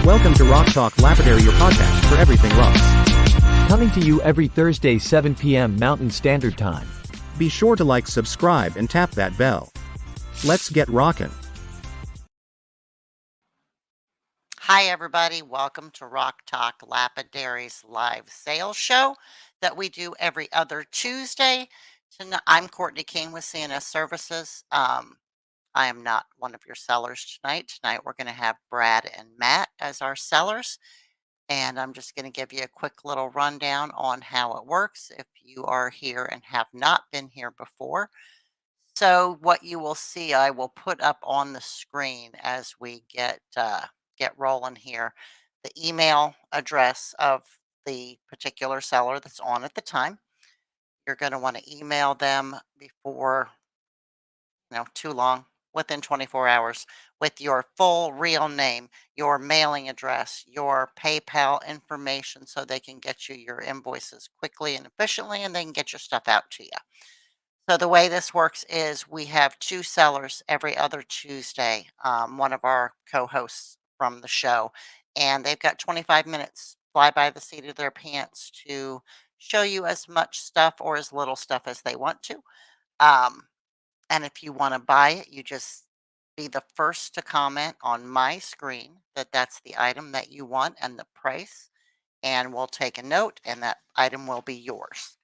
Welcome to Rock Talk Lapidary, your podcast for everything rocks. Coming to you every Thursday 7 p.m. Mountain Standard Time. Be sure to like, subscribe, and tap that bell. Let's get rockin'. Hi, everybody. Welcome to Rock Talk Lapidary's live sales show that we do every other Tuesday. I'm Courtney King with CNS Services. I am not one of your sellers tonight. Tonight, we're going to have Brad and Matt as our sellers. And I'm just going to give you a quick little rundown on how it works if you are here and have not been here before. So what you will see, I will put up on the screen as we get rolling here, the email address of the particular seller that's on at the time. You're going to want to email them before, too long, within 24 hours, with your full real name, your mailing address, your PayPal information, so they can get you your invoices quickly and efficiently, and they can get your stuff out to you. So the way this works is we have two sellers every other Tuesday, one of our co-hosts from the show, and they've got 25 minutes fly by the seat of their pants to show you as much stuff or as little stuff as they want to. And if you want to buy it, you just be the first to comment on my screen that that's the item that you want and the price, and we'll take a note, and that item will be yours.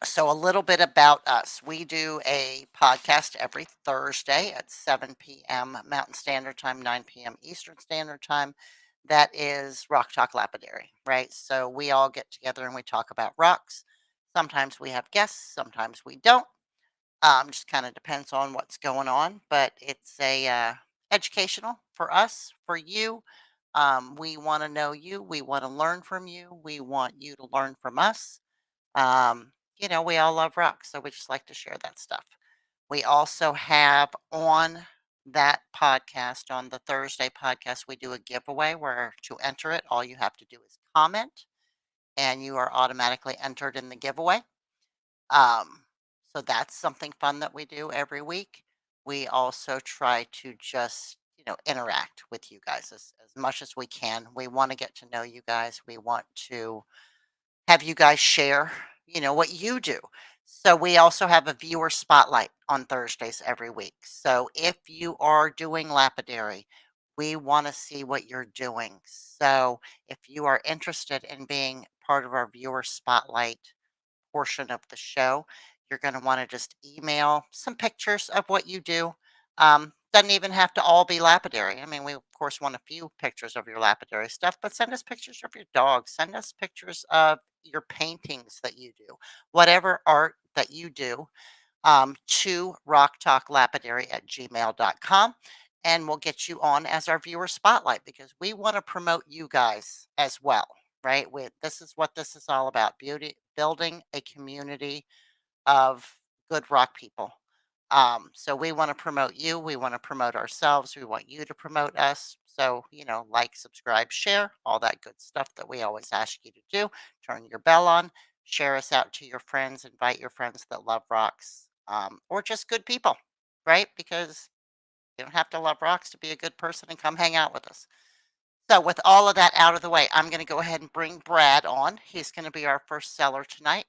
So a little bit about us. We do a podcast every Thursday at 7 p.m. Mountain Standard Time, 9 p.m. Eastern Standard Time. That is Rock Talk Lapidary, right? So we all get together and we talk about rocks. Sometimes we have guests, sometimes we don't. Just kind of depends on what's going on, but it's a educational for us, for you. We want to know you. We want to learn from you. We want you to learn from us. We all love rocks, so we just like to share that stuff. We also have on that podcast, on the Thursday podcast, we do a giveaway where to enter it, all you have to do is comment, and you are automatically entered in the giveaway. So that's something fun that we do every week. We also try to just, interact with you guys as much as we can. We want to get to know you guys. We want to have you guys share, what you do. So we also have a viewer spotlight on Thursdays every week. So if you are doing lapidary, we want to see what you're doing. So if you are interested in being part of our viewer spotlight portion of the show, you're going to want to just email some pictures of what you do. Doesn't even have to all be lapidary. I mean, we of course want a few pictures of your lapidary stuff, but send us pictures of your dog. Send us pictures of your paintings that you do, whatever art that you do, to rocktalklapidary@gmail.com. And we'll get you on as our viewer spotlight because we want to promote you guys as well, right? This is what this is all about, building a community of good rock people. So we want to promote you. We want to promote ourselves. We want you to promote us. So, like, subscribe, share, all that good stuff that we always ask you to do. Turn your bell on, share us out to your friends, invite your friends that love rocks, or just good people, right? Because you don't have to love rocks to be a good person and come hang out with us. So with all of that out of the way, I'm going to go ahead and bring Brad on. He's going to be our first seller tonight.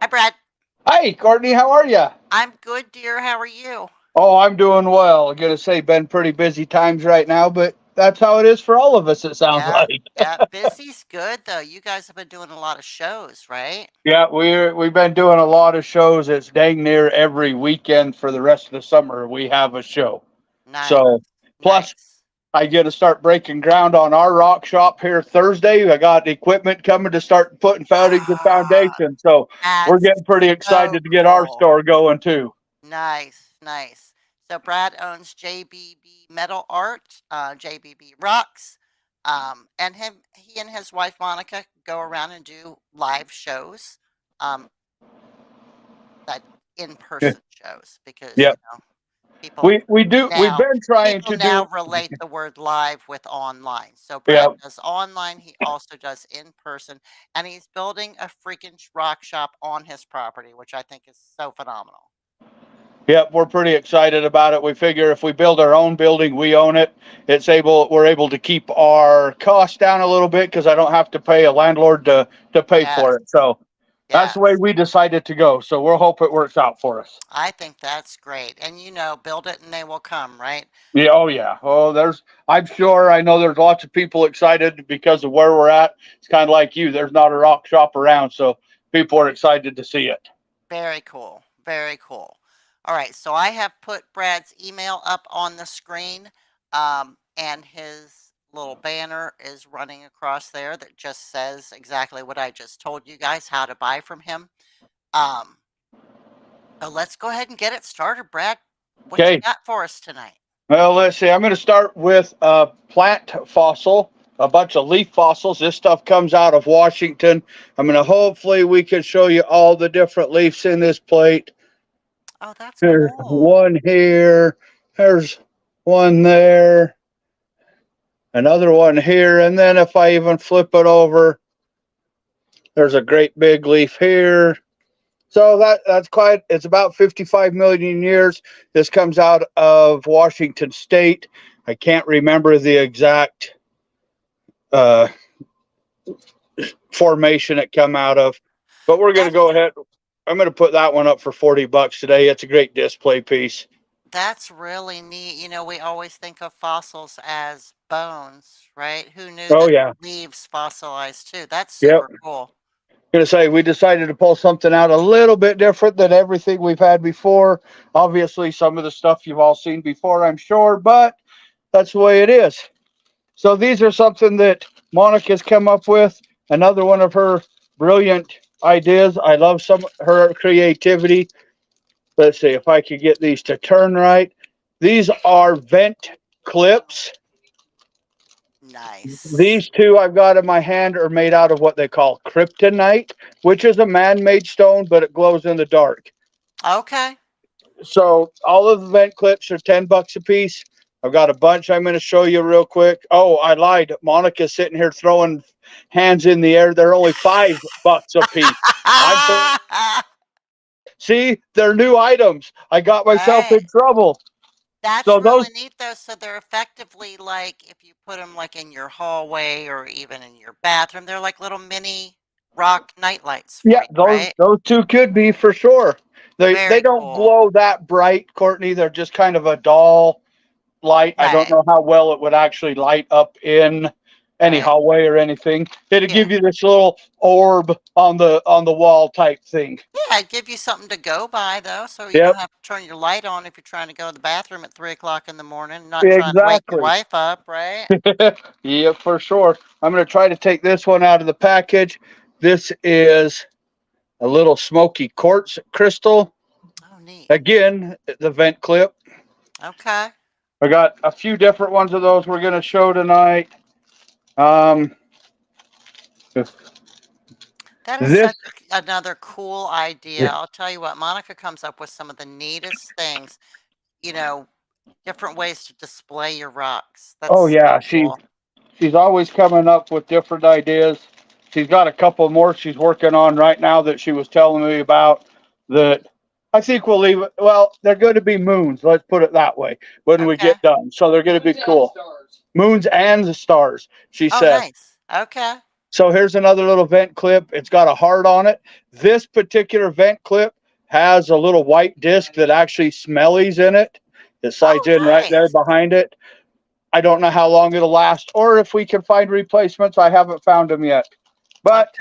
Hi, Brad. Hi, Courtney. How are you? I'm good, dear. How are you? Oh, I'm doing well. I'm going to say been pretty busy times right now, but that's how it is for all of us, it sounds like. Yeah, busy's good, though. You guys have been doing a lot of shows, right? Yeah, we've been doing a lot of shows. It's dang near every weekend for the rest of the summer we have a show. Nice. So, plus, nice. I get to start breaking ground on our rock shop here Thursday. I got equipment coming to start putting the foundation. So we're getting pretty excited to get our store going too. Nice, nice. So Brad owns JBB Metal Art, JBB Rocks, and he and his wife Monica go around and do live shows, that in-person shows because people we've been trying to now relate the word live with online. So Brad does online, he also does in person, and he's building a freaking rock shop on his property, which I think is so phenomenal. Yep, we're pretty excited about it. We figure if we build our own building, we own it. We're able to keep our costs down a little bit because I don't have to pay a landlord to pay for it. So that's the way we decided to go. So we'll hope it works out for us. I think that's great. And build it and they will come, right? Yeah, oh yeah. Oh, I'm sure, I know there's lots of people excited because of where we're at. It's kind of like you. There's not a rock shop around, so people are excited to see it. Very cool. Very cool. All right, so I have put Brad's email up on the screen, and his little banner is running across there that just says exactly what I just told you guys, how to buy from him. So let's go ahead and get it started, Brad. What you got for us tonight? Well, let's see. I'm going to start with a plant fossil, a bunch of leaf fossils. This stuff comes out of Washington. Hopefully we can show you all the different leaves in this plate. Oh, that's There's cool. one here. There's one there. Another one here. And then if I even flip it over, there's a great big leaf here. So that's quite, it's about 55 million years. This comes out of Washington State. I can't remember the exact formation it come out of, but we're going to go ahead. I'm going to put that one up for $40 today. It's a great display piece. That's really neat. We always think of fossils as bones, right? Who knew that leaves fossilized too? That's super cool. Going to say we decided to pull something out a little bit different than everything we've had before. Obviously, some of the stuff you've all seen before, I'm sure, but that's the way it is. So these are something that Monica's come up with. Another one of her brilliant ideas. I love her creativity. Let's see if I could get these to turn right. These are vent clips. Nice. These two I've got in my hand are made out of what they call kryptonite, which is a man-made stone, but it glows in the dark. Okay. So all of the vent clips are $10 a piece. I've got a bunch I'm going to show you real quick. Oh, I lied. Monica's sitting here throwing hands in the air. They're only $5 a piece. See, they're new items. I got myself in trouble. That's really neat, though. So they're effectively like, if you put them like in your hallway or even in your bathroom, they're like little mini rock nightlights. Yeah, those two could be for sure. They don't glow that bright, Courtney. They're just kind of a dull light. Right. I don't know how well it would actually light up in any hallway or anything. It'd give you this little orb on the wall type thing. Yeah, it'd give you something to go by, though, so you don't have to turn your light on if you're trying to go to the bathroom at 3 o'clock in the morning, not trying to wake your wife up, right? Yeah, for sure. I'm going to try to take this one out of the package. This is a little smoky quartz crystal. Oh, neat. Again, the vent clip. Okay. I got a few different ones of those we're going to show tonight. That is another cool idea. Yeah. I'll tell you what, Monica comes up with some of the neatest things, different ways to display your rocks. That's cool. She's always coming up with different ideas. She's got a couple more she's working on right now that she was telling me about that I think we'll leave it. Well, they're going to be moons. Let's put it that way when we get done. So they're going to be cool. Moons and the stars, she said. Nice. Okay. So here's another little vent clip. It's got a heart on it. This particular vent clip has a little white disc that actually smellies in it. It slides in right there behind it. I don't know how long it'll last or if we can find replacements. I haven't found them yet. But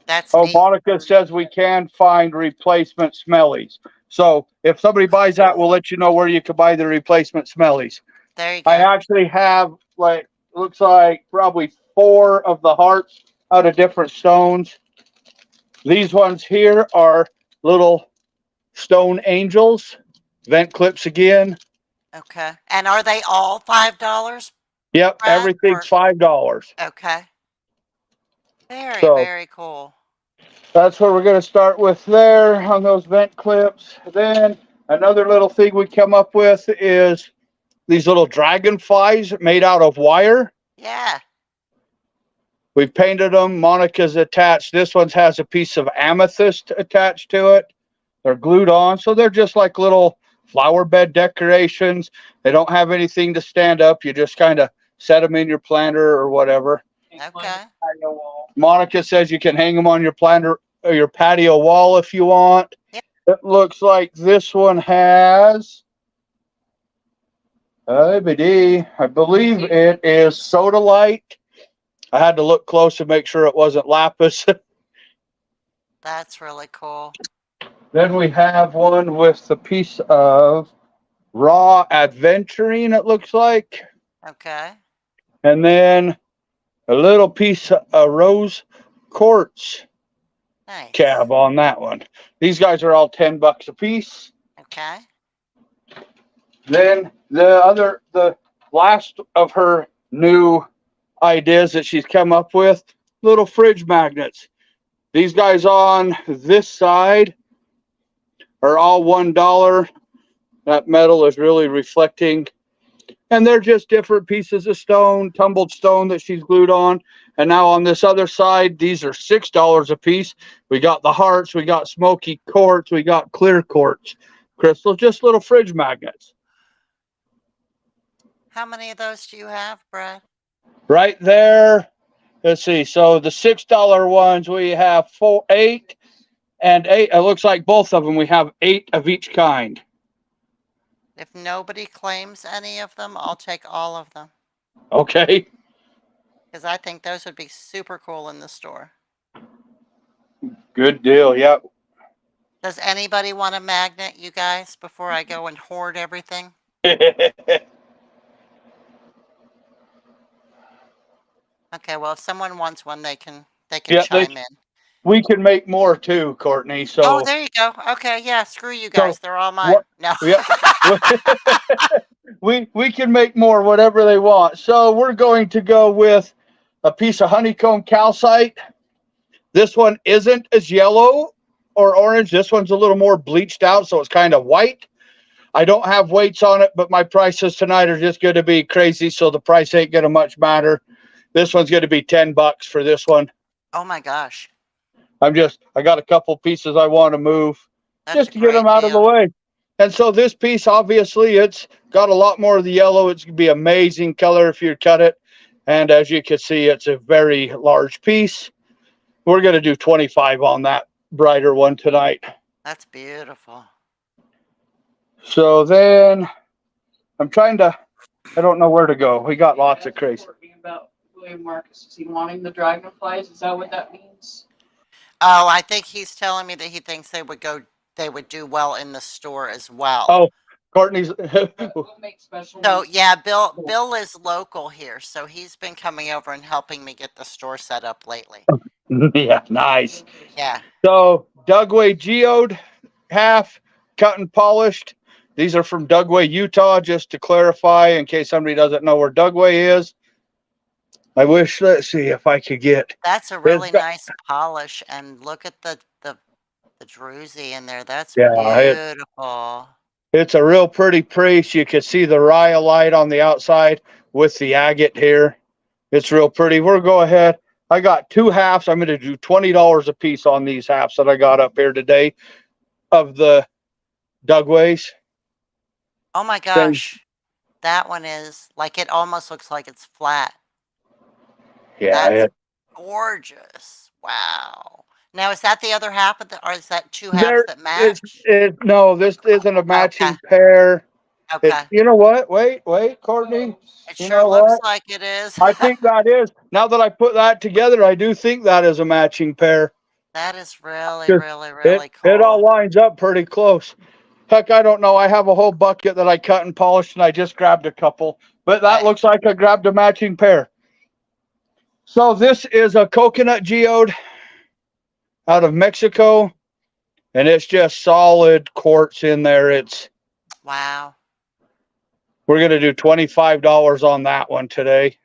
that's neat. Monica says we can find replacement smellies. So if somebody buys that, we'll let you know where you can buy the replacement smellies. There you go. I actually have looks like probably 4 of the hearts out of different stones. These ones here are little stone angels, vent clips again. Okay. And are they all $5? Yep, everything's $5. Okay. Very cool. That's what we're going to start with there on those vent clips. Then another little thing we come up with is these little dragonflies made out of wire. Yeah. We've painted them. Monica's attached. This one has a piece of amethyst attached to it. They're glued on, so they're just like little flower bed decorations. They don't have anything to stand up. You just kind of set them in your planter or whatever. Okay. Monica says you can hang them on your planter or your patio wall if you want. Yep. It looks like this one has I believe it is sodalite. I had to look close to make sure it wasn't lapis. That's really cool. Then we have one with a piece of raw adventurine, it looks like. Okay. And then a little piece of rose quartz Nice. cab on that one. These guys are all $10 a piece. Okay. Then the last of her new ideas that she's come up with, little fridge magnets. These guys on this side are all $1. That metal is really reflecting. And they're just different pieces of stone, tumbled stone that she's glued on. And now on this other side, these are $6 a piece. We got the hearts, we got smoky quartz, we got clear quartz crystals, just little fridge magnets. How many of those do you have, Brad? Right there. Let's see. So the $6 ones, we have 8 and 8. It looks like both of them, we have 8 of each kind. If nobody claims any of them, I'll take all of them. Okay. Because I think those would be super cool in the store. Good deal. Yep. Does anybody want a magnet, you guys, before I go and hoard everything? Okay, well, if someone wants one, they can Yeah, chime in. We can make more too, Courtney. So Oh, there you go. Okay, yeah, screw you guys. They're all mine. No. Yeah. we can make more, whatever they want. So we're going to go with a piece of honeycomb calcite. This one isn't as yellow or orange. This one's a little more bleached out, so it's kind of white. I don't have weights on it, but my prices tonight are just going to be crazy, so the price ain't going to much matter. This one's going to be $10 for this one. Oh my gosh. I got a couple pieces I want to move. That's just to get them out of the way. And so this piece, obviously, it's got a lot more of the yellow. It's going to be amazing color if you cut it. And as you can see, it's a very large piece. We're going to do 25 on that brighter one tonight. That's beautiful. So then I'm trying to, I don't know where to go. We got lots of crazy. About William Marcus, is he wanting the dragonflies? Is that what that means? Oh, I think he's telling me that he thinks they would do well in the store as well. Oh, Courtney's. We'll make special So ones. yeah, Bill is local here, so he's been coming over and helping me get the store set up lately. Yeah, nice. Yeah. So Dugway geode, half cut and polished. These are from Dugway, Utah, just to clarify in case somebody doesn't know where Dugway is. I wish, let's see if I could get. That's a really nice polish, and look at the druzy in there. That's beautiful. It's a real pretty piece. You can see the rhyolite on the outside with the agate here. It's real pretty. We'll go ahead. I got 2 halves. I'm going to do $20 a piece on these halves that I got up here today of the Dugways. Oh my gosh. That one is like, it almost looks like it's flat. Yeah, That's gorgeous. Wow. Now, is that the other half of or is that 2 halves that match? No, this isn't a matching pair. Okay. You know what? Wait, Courtney. It sure looks like it is. I think that is. Now that I put that together, I do think that is a matching pair. That is really, really, really cool. It all lines up pretty close. Heck, I don't know. I have a whole bucket that I cut and polished, and I just grabbed a couple. But that looks like I grabbed a matching pair. So this is a coconut geode out of Mexico, and it's just solid quartz in there. Wow. We're going to do $25 on that one today.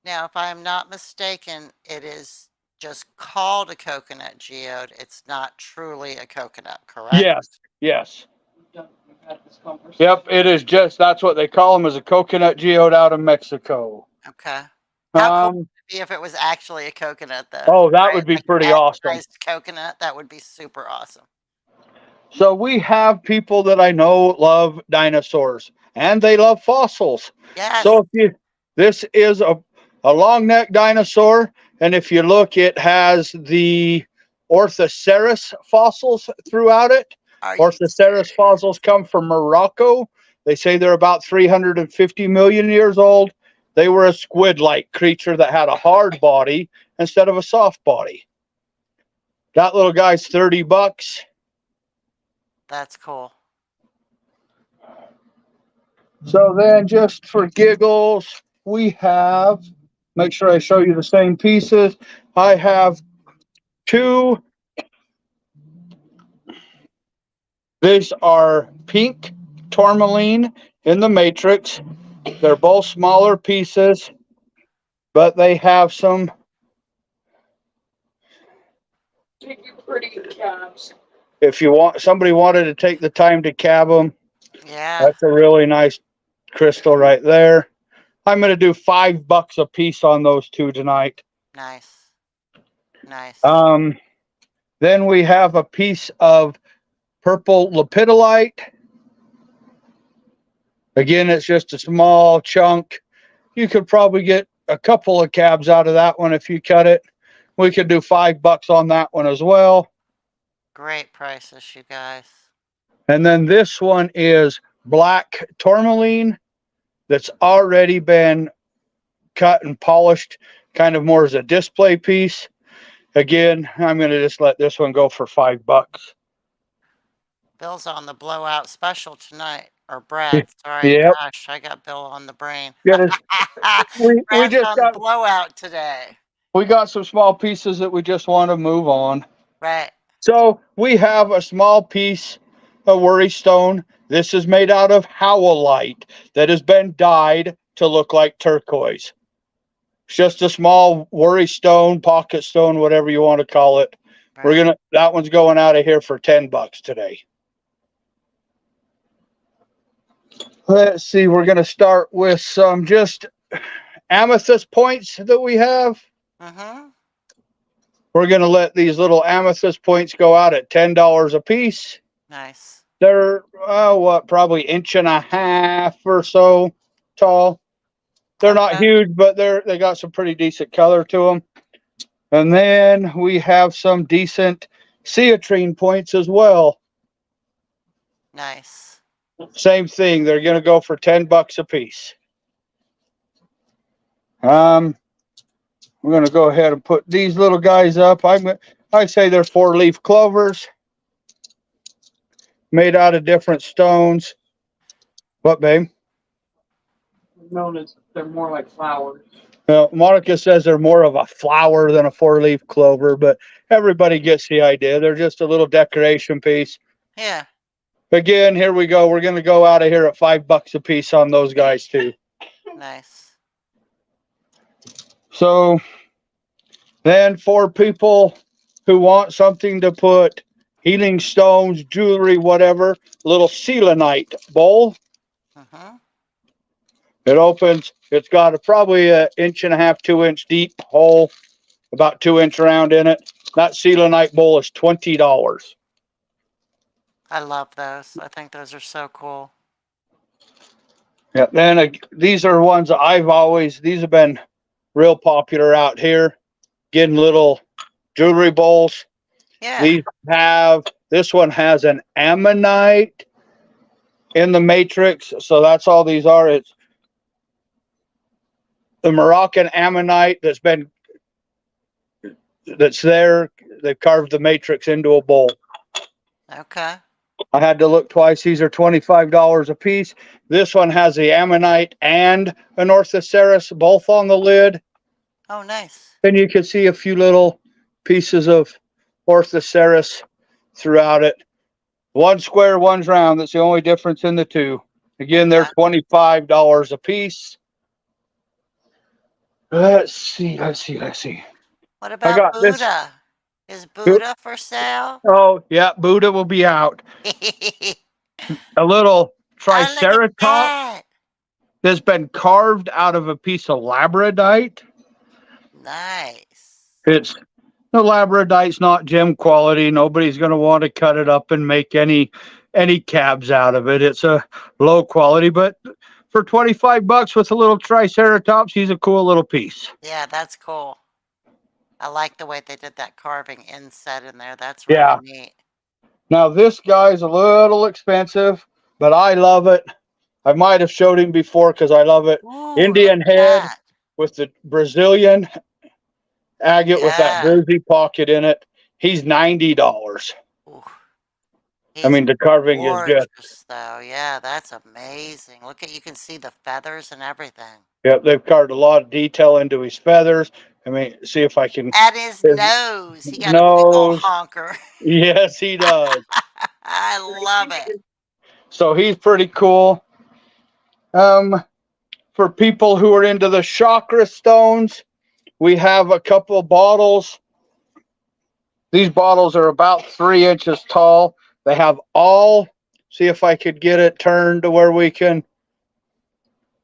Now, if I'm not mistaken, it is just called a coconut geode. It's not truly a coconut, correct? Yes. Yep, it is just, that's what they call them, is a coconut geode out of Mexico. Okay. How cool would it see if it was actually a coconut, though. Oh, that Right? would be Like pretty an awesome. anodized coconut. That would be super awesome. So we have people that I know love dinosaurs and they love fossils. Yes. So this is a long neck dinosaur, and if you look, it has the Orthoceras fossils throughout it. Are you Orthoceras serious? fossils come from Morocco. They say they're about 350 million years old. They were a squid-like creature that had a hard body instead of a soft body. That little guy's $30. That's cool. So then, just for giggles, we have, make sure I show you the same pieces. I have two. These are pink tourmaline in the matrix. They're both smaller pieces, but they have some. Pretty cabs. If you want, somebody wanted to take the time to cab them, Yeah. that's a really nice crystal right there. I'm going to do $5 a piece on those two tonight. Nice. Nice. Then we have a piece of purple lapidolite. Again, it's just a small chunk. You could probably get a couple of cabs out of that one if you cut it. We could do $5 on that one as well. Great prices, you guys. And then this one is black tourmaline that's already been cut and polished, kind of more as a display piece. Again, I'm going to just let this one go for $5. Bill's on the blowout special tonight. Or Brad, sorry. Yep. Gosh, I got Bill on the brain. Yeah, we Brad's just on got blowout today. we got some small pieces that we just want to move on. Right. So we have a small piece of worry stone. This is made out of howlite that has been dyed to look like turquoise. It's just a small worry stone, pocket stone, whatever you want to call it. Right. That one's going out of here for $10 today. Let's see, we're gonna start with some just amethyst points that we have. Mm-hmm. We're gonna let these little amethyst points go out at $10 a piece. Nice. They're probably 1.5 inches or so tall. They're not huge, but they got some pretty decent color to them. And then we have some decent citrine points as well. Nice. Same thing. They're going to go for $10 a piece. We're going to go ahead and put these little guys up. I say they're 4-leaf clovers made out of different stones. What, babe? Known as they're more like flowers. Well, Monica says they're more of a flower than a 4-leaf clover, but everybody gets the idea. They're just a little decoration piece. Yeah. Again, here we go. We're going to go out of here at $5 a piece on those guys too. Nice. So then for people who want something to put healing stones, jewelry, whatever, little selenite bowl. Mm-hmm. It opens. It's got probably 1.5 inches, 2-inch deep hole, about 2-inch round in it. That selenite bowl is $20. I love those. I think those are so cool. Yeah. Then these are ones that these have been real popular out here, getting little jewelry bowls. Yeah. This one has an ammonite in the matrix. So that's all these are. It's the Moroccan ammonite that's there. They've carved the matrix into a bowl. Okay. I had to look twice. These are $25 a piece. This one has the ammonite and an Orthoceras both on the lid. Oh, nice. And you can see a few little pieces of Orthoceras throughout it. One's square, one's round. That's the only difference in the two. Again, they're $25 a piece. Let's see. What about Buddha? Is Buddha for sale? Oh, yeah, Buddha will be out. A little triceratops that's been carved out of a piece of labradorite. Nice. It's the labradorite's not gem quality. Nobody's going to want to cut it up and make any cabs out of it. It's a low quality, but for $25 with a little triceratops, he's a cool little piece. Yeah, that's cool. I like the way they did that carving inset in there. That's really neat. Now this guy's a little expensive, but I love it. I might have showed him before because I love it. Ooh, Indian look at head that. with the Brazilian agate with that Yeah. druzy pocket in it. He's $90. Ooh. I mean, the carving is Gorgeous, just, though. Yeah, that's amazing. Look at, you can see the feathers and everything. yep, they've carved a lot of detail into his feathers. I mean, see if I can. And his nose. He got a big old Nose. honker. Yes, he does. I love it. So he's pretty cool. For people who are into the chakra stones, we have a couple bottles. These bottles are about 3 inches tall. They have all, see if I could get it turned to where we can.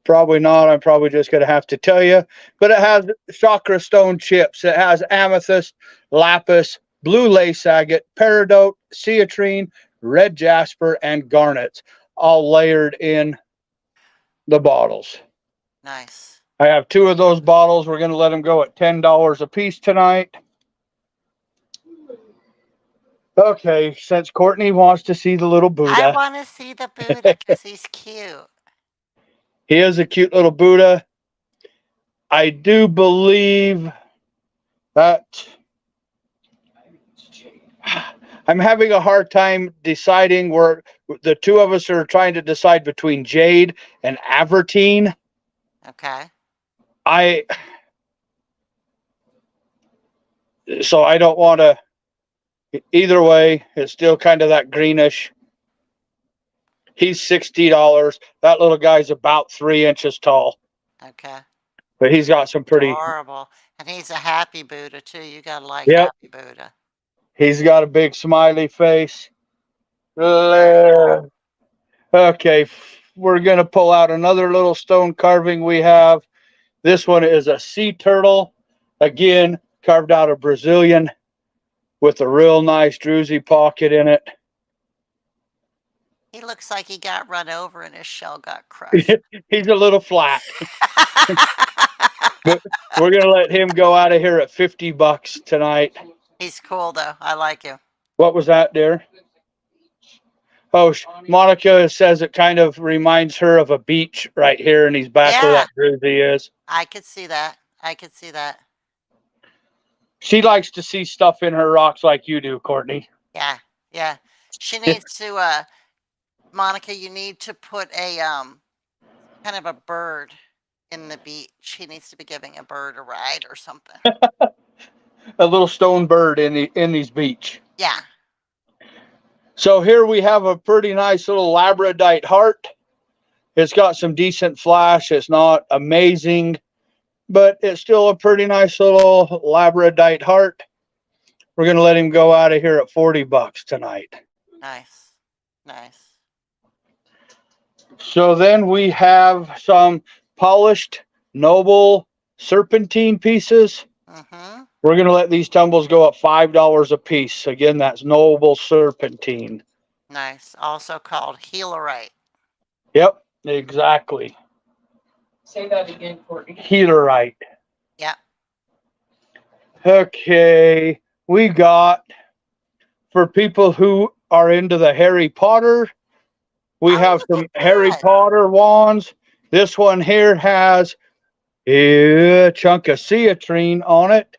Probably not. I'm probably just going to have to tell you. But it has chakra stone chips. It has amethyst, lapis, blue lace agate, peridot, citrine, red jasper, and garnets, all layered in the bottles. Nice. I have 2 of those bottles. We're going to let them go at $10 a piece tonight. Okay, since Courtney wants to see the little Buddha. I want to see the Buddha because he's cute. He is a cute little Buddha. I do believe that I'm having a hard time deciding where the 2 of us are trying to decide between jade and avertine. Okay. So I don't want to, either way, it's still kind of that greenish. He's $60. That little guy's about 3 inches tall. Okay. But he's got some pretty. Adorable. And he's a happy Buddha, too. You got to like Yep. happy Buddha. He's got a big smiley face. Okay, we're going to pull out another little stone carving we have. This one is a sea turtle. Again, carved out of Brazilian with a real nice druzy pocket in it. He looks like he got run over and his shell got crushed. He's a little flat. But we're going to let him go out of here at $50 tonight. He's cool, though. I like him. What was that, dear? Oh, Monica says it kind of reminds her of a beach right here in his back where that druzy is. I could see that. I could see that. She likes to see stuff in her rocks like you do, Courtney. Yeah, yeah. She needs to, Monica, you need to put a, kind of a bird in the beach. He needs to be giving a bird a ride or something. A little stone bird in these beach. Yeah. So here we have a pretty nice little labradorite heart. It's got some decent flash. It's not amazing, but it's still a pretty nice little labradorite heart. We're going to let him go out of here at $40 tonight. Nice. Nice. So then we have some polished noble serpentine pieces. Mm-hmm. We're going to let these tumbles go at $5 a piece. Again, that's noble serpentine. Nice. Also called healerite. Yep, exactly. Say that again, Courtney. Healerite. Yeah. Okay, we got, for people who are into the Harry Potter, we have some Harry Potter wands. This one here has a chunk of citrine on it.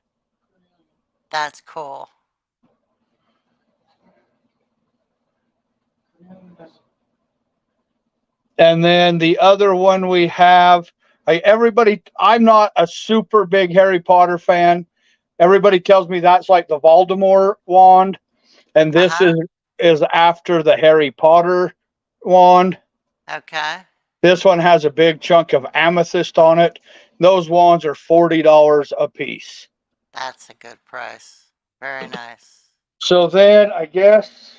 That's cool. And then the other one we have, I'm not a super big Harry Potter fan. Everybody tells me that's like the Voldemort wand. And this is after the Harry Potter wand. Okay. This one has a big chunk of amethyst on it. Those wands are $40 a piece. That's a good price. Very nice. So then I guess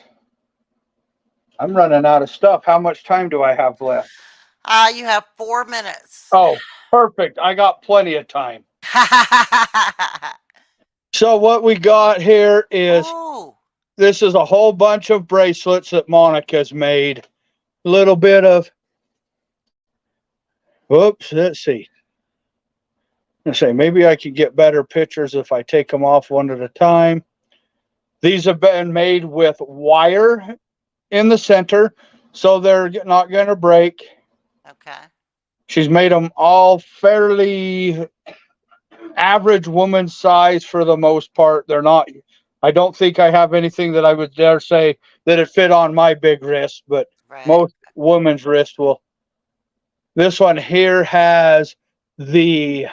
I'm running out of stuff. How much time do I have left? You have 4 minutes. Oh, perfect. I got plenty of time. So what we got here is, Ooh. this is a whole bunch of bracelets that Monica's made. A little bit of, whoops, let's see. Let's say maybe I could get better pictures if I take them off one at a time. These have been made with wire in the center, so they're not going to break. Okay. She's made them all fairly average woman size for the most part. They're not, I don't think I have anything that I would dare say that it fit on my big wrist, but Right. most women's wrist will. This one here has the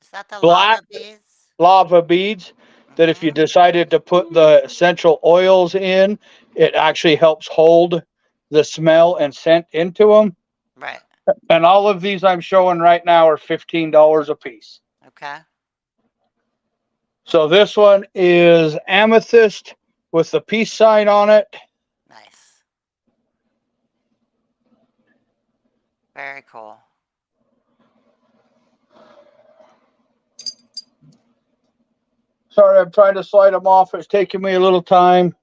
Is that the black lava beads? lava beads that if you Mhm. decided to put the essential oils in, it actually helps hold the smell and scent into them. Right. And all of these I'm showing right now are $15 a piece. Okay. So this one is amethyst with the peace sign on it. Nice. Very cool. Sorry, I'm trying to slide them off. It's taking me a little time.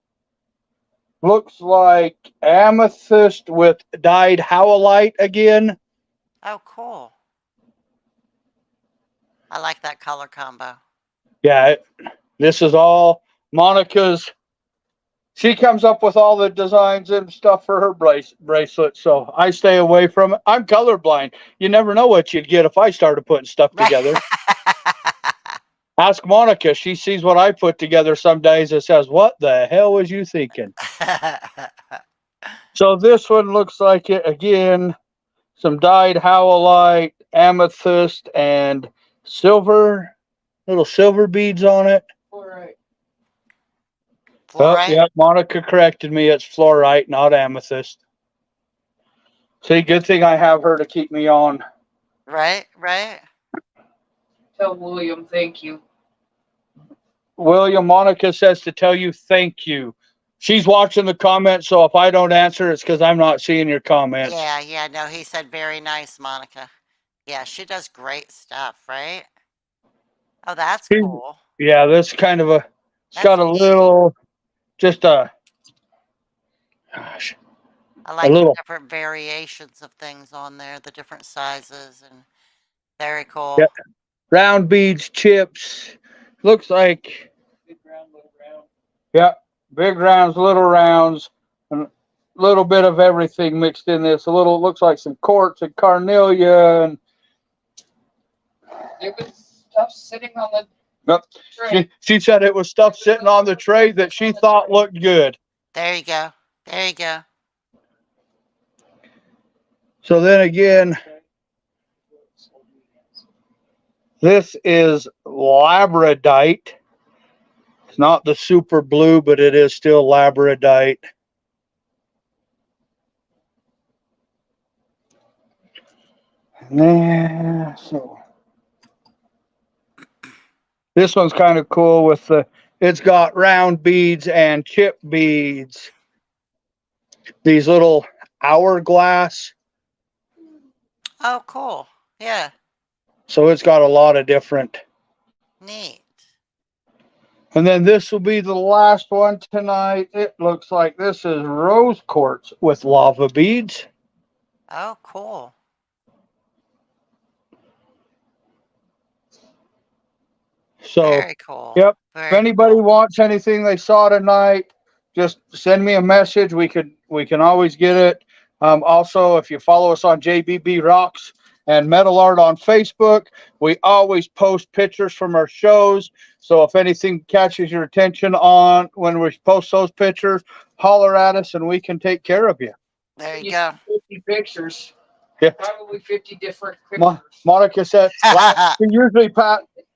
Looks like amethyst with dyed howlite again. Oh, cool. I like that color combo. Yeah, this is all Monica's. She comes up with all the designs and stuff for her bracelet, so I stay away from it. I'm colorblind. You never know what you'd get if I started putting stuff Right. together. Ask Monica. She sees what I put together some days and says, "What the hell was you thinking?" So this one looks like it again. Some dyed howlite, amethyst, and silver, little silver beads on it. Fluorite. Oh, Fluorite? yeah, Monica corrected me. It's fluorite, not amethyst. See, good thing I have her to keep me on. Right, right. Tell William thank you. William, Monica says to tell you thank you. She's watching the comments, so if I don't answer, it's because I'm not seeing your comments. Yeah, no, he said very nice, Monica. Yeah, she does great stuff, right? Oh, that's cool. Yeah, this kind of a, it's got That's a neat. little, just a, gosh, I a like the little, different variations of things on there, the different sizes, and very yeah, cool. round beads, chips. Looks like, Big round, little round. yeah, big rounds, little rounds, and a little bit of everything mixed in this. A little, looks like some quartz and carnelia, and There was stuff sitting on the yep. tray. She said it was stuff sitting on the tray that she thought looked good. There you go. There you go. So then again, this is labradite. It's not the super blue, but it is still labradite. Yeah, so this one's kind of cool with the, it's got round beads and chip beads. These little hourglass. Oh, cool. Yeah, So it's got a lot of different. neat. And then this will be the last one tonight. It looks like this is rose quartz with lava beads. Oh, cool. So, Very cool. yep. If Very anybody cool. wants anything they saw tonight, just send me a message. We can always get it. Also, if you follow us on JBB Rocks and Metal Art on Facebook, we always post pictures from our shows. So if anything catches your attention on when we post those pictures, holler at us and we can take care of you. There you You go. see 50 pictures. Yeah. Probably 50 different pictures. Monica said we usually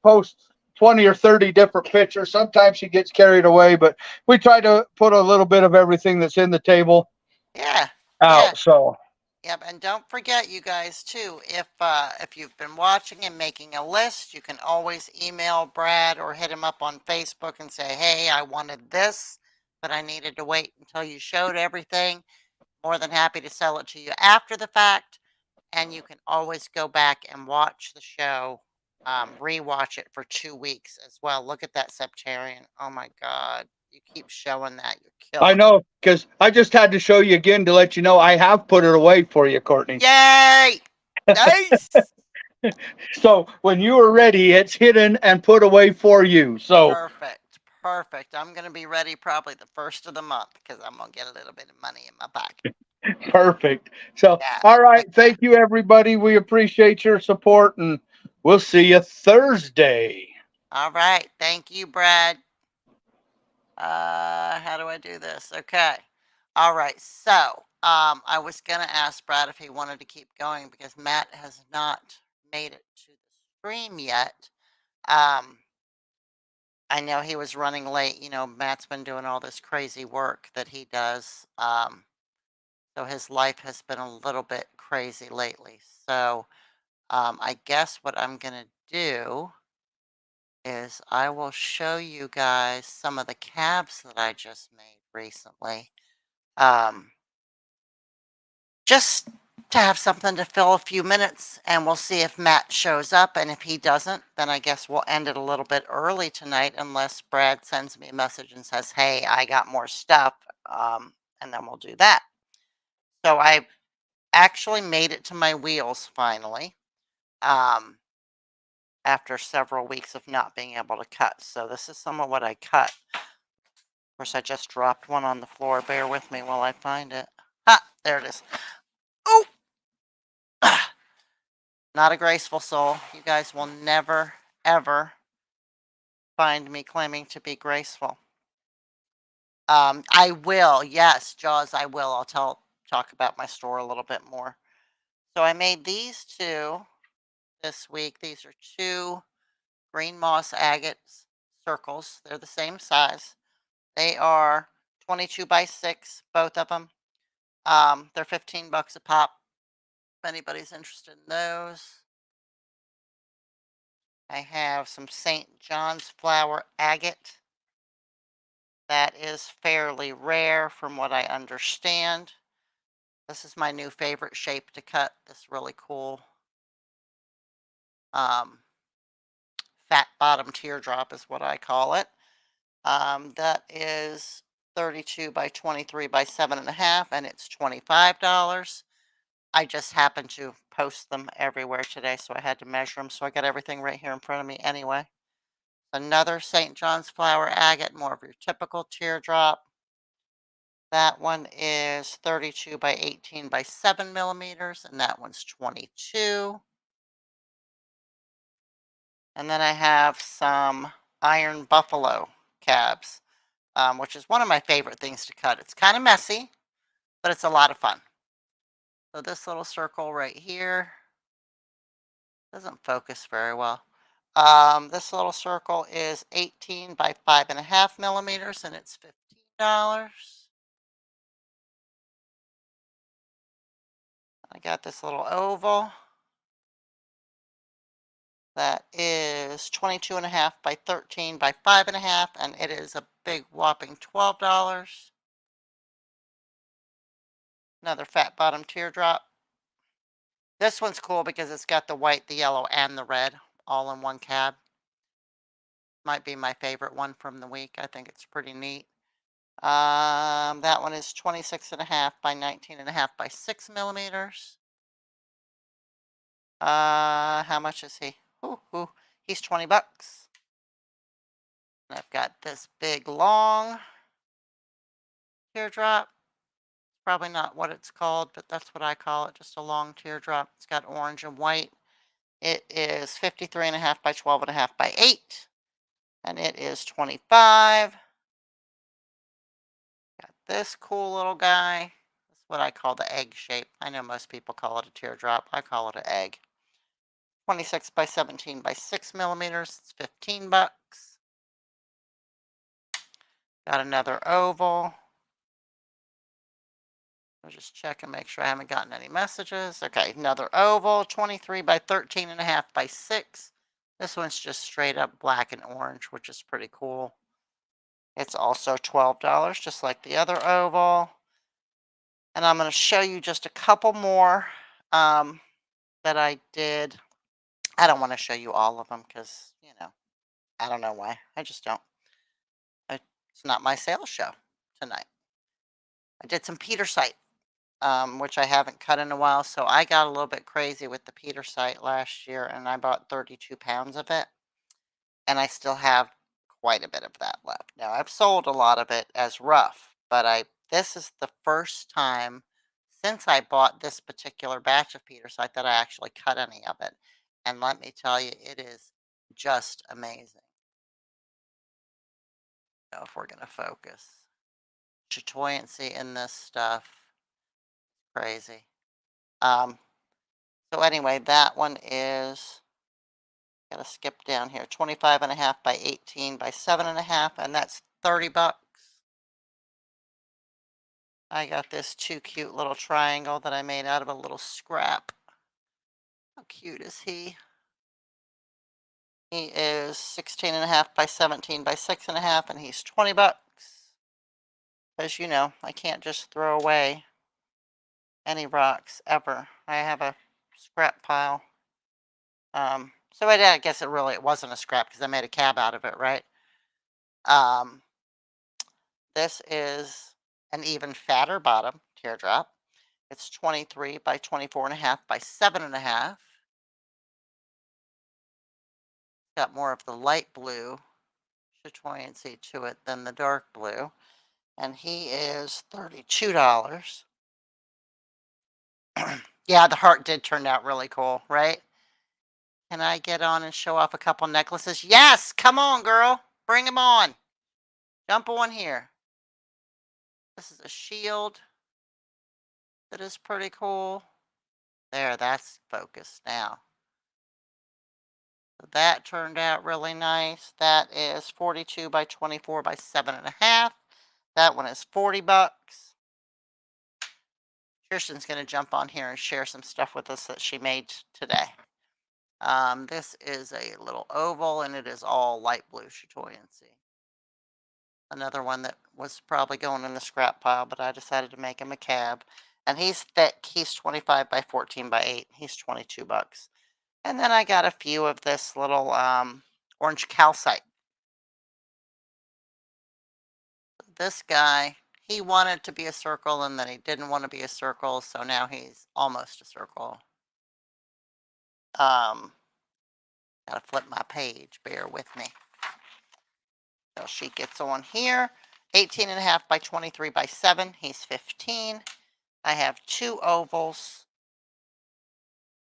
post 20 or 30 different pictures. Sometimes she gets carried away, but we try to put a little bit of everything that's in the table Yeah, out. yeah. So Yep, and don't forget, you guys, too, if you've been watching and making a list, you can always email Brad or hit him up on Facebook and say, hey, I wanted this, but I needed to wait until you showed everything. More than happy to sell it to you after the fact, and you can always go back and watch the show rewatch it for 2 weeks as well. Look at that Septarian. Oh my God. You keep showing that. You're I killing know, because I just had to show you again to let you know I have put it away for you, Courtney. it. Yay! Nice! So when you are ready, it's hidden and put away for you. So Perfect. Perfect. I'm going to be ready probably the first of the month because I'm going to get a little bit of money in my pocket. perfect. So, Yeah. all right. Heck yeah. Thank you, everybody. We appreciate your support, and we'll see you Thursday. All right. Thank you, Brad. How do I do this? Okay. All right. So, I was gonna ask Brad if he wanted to keep going because Matt has not made it to the stream yet. Um, I know he was running late. You know, Matt's been doing all this crazy work that he does. So his life has been a little bit crazy lately. So, I guess what I'm gonna do is I will show you guys some of the cabs that I just made recently. Um, just to have something to fill a few minutes, and we'll see if Matt shows up. And if he doesn't, then I guess we'll end it a little bit early tonight, unless Brad sends me a message and says, "Hey, I got more stuff," and then we'll do that. So I actually made it to my wheels finally, um, after several weeks of not being able to cut. So this is some of what I cut. Of course, I just dropped one on the floor. Bear with me while I find it. Ha! There it is. Oh! Not a graceful soul. You guys will never, ever find me claiming to be graceful. I will. Yes, Jaws, I will. Talk about my store a little bit more. So I made these two this week. These are two green moss agate circles. They're the same size. They are 22 by 6, both of them. They're $15 a pop. If anybody's interested in those. I have some St. John's flower agate. That is fairly rare from what I understand. This is my new favorite shape to cut. This really cool fat bottom teardrop is what I call it. That is 32 by 23 by 7.5, and it's $25. I just happened to post them everywhere today, so I had to measure them. So I got everything right here in front of me anyway. Another St. John's flower agate, more of your typical teardrop. That one is 32 by 18 by 7 millimeters, and that one's 22. And then I have some iron buffalo cabs, which is one of my favorite things to cut. It's kind of messy, but it's a lot of fun. So this little circle right here doesn't focus very well. This little circle is 18 by 5.5 millimeters, and it's $15. I got this little oval that is 22.5 by 13 by 5.5, and it is a big whopping $12. Another fat bottom teardrop. This one's cool because it's got the white, the yellow, and the red all in one cab. Might be my favorite one from the week. I think it's pretty neat. That one is 26.5 by 19.5 by 6 millimeters. How much is he? Ooh, he's $20. And I've got this big long teardrop. Probably not what it's called, but that's what I call it, just a long teardrop. It's got orange and white. It is 53.5 by 12.5 by 8, and it is 25. Got this cool little guy. That's what I call the egg shape. I know most people call it a teardrop. I call it an egg. 26 by 17 by 6 millimeters. It's $15. Got another oval. I'll just check and make sure I haven't gotten any messages. Okay, another oval, 23 by 13.5 by 6. This one's just straight up black and orange, which is pretty cool. It's also $12, just like the other oval. And I'm going to show you just a couple more that I did I don't want to show you all of them because, I don't know why. I just don't. It's not my sales show tonight. I did some Peter site, which I haven't cut in a while. So I got a little bit crazy with the Peter site last year and I bought 32 pounds of it. And I still have quite a bit of that left. Now I've sold a lot of it as rough, but this is the first time since I bought this particular batch of Peter site that I actually cut any of it. And let me tell you, it is just amazing. If we're going to focus. Chatoyancy in this stuff. Crazy. So anyway, that one is, gotta skip down here, 25.5 by 18 by 7.5, and that's 30 bucks. I got this too cute little triangle that I made out of a little scrap. How cute is he? He is 16.5 by 17 by 6.5, and he's 20 bucks. As you know, I can't just throw away any rocks ever. I have a scrap pile. So I guess it wasn't a scrap because I made a cab out of it, right? This is an even fatter bottom teardrop. It's 23 by 24.5 by 7.5. Got more of the light blue chatoyancy to it than the dark blue. And he is $32. Yeah, the heart did turn out really cool, right? Can I get on and show off a couple necklaces? Yes! Come on, girl! Bring them on! Jump on here. This is a shield that is pretty cool. There, that's focused now. So that turned out really nice. That is 42 by 24 by 7.5. That one is 40 bucks. Kirsten's going to jump on here and share some stuff with us that she made today. This is a little oval, and it is all light blue chatoyancy. Another one that was probably going in the scrap pile, but I decided to make him a cab. And he's thick. He's 25 by 14 by 8. He's 22 bucks. And then I got a few of this little orange calcite. This guy, he wanted to be a circle, and then he didn't want to be a circle, so now he's almost a circle. Gotta flip my page. Bear with me. So she gets on here. 18.5 by 23 by 7. He's 15. I have two ovals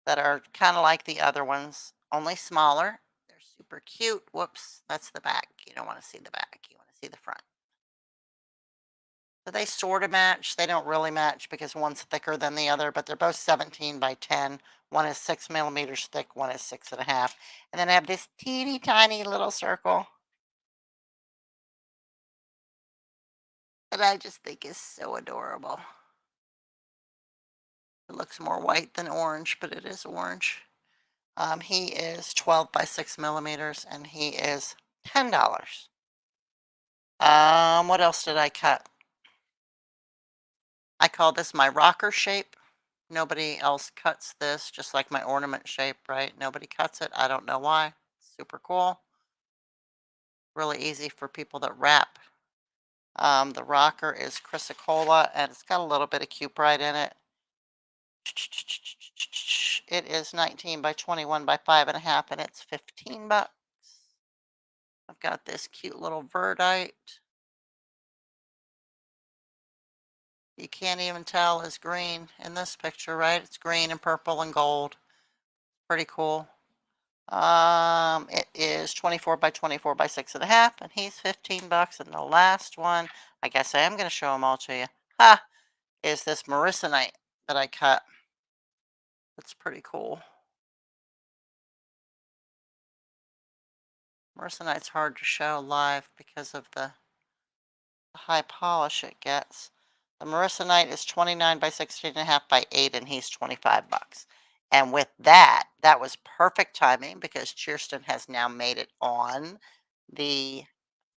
that are kind of like the other ones, only smaller. They're super cute. Whoops, that's the back. You don't want to see the back. You want to see the front. So they sort of match. They don't really match because one's thicker than the other, but they're both 17 by 10. One is 6 millimeters thick. One is 6.5. And then I have this teeny tiny little circle that I just think is so adorable. It looks more white than orange, but it is orange. He is 12 by 6 millimeters, and he is $10. What else did I cut? I call this my rocker shape. Nobody else cuts this, just like my ornament shape, right? Nobody cuts it. I don't know why. Super cool. Really easy for people that wrap. The rocker is chrysocolla, and it's got a little bit of cuprite in it. It is 19 by 21 by 5.5, and it's 15 bucks. I've got this cute little verdite. You can't even tell is green in this picture, right? It's green and purple and gold. Pretty cool. It is 24 by 24 by 6.5, and he's 15 bucks. And the last one, I guess I am going to show them all to you. Ha! Is this Marissonite that I cut. That's pretty cool. Marissonite's hard to show live because of the high polish it gets. The Marissonite is 29 by 16.5 by 8, and he's 25 bucks. And with that, that was perfect timing because Kirsten has now made it on the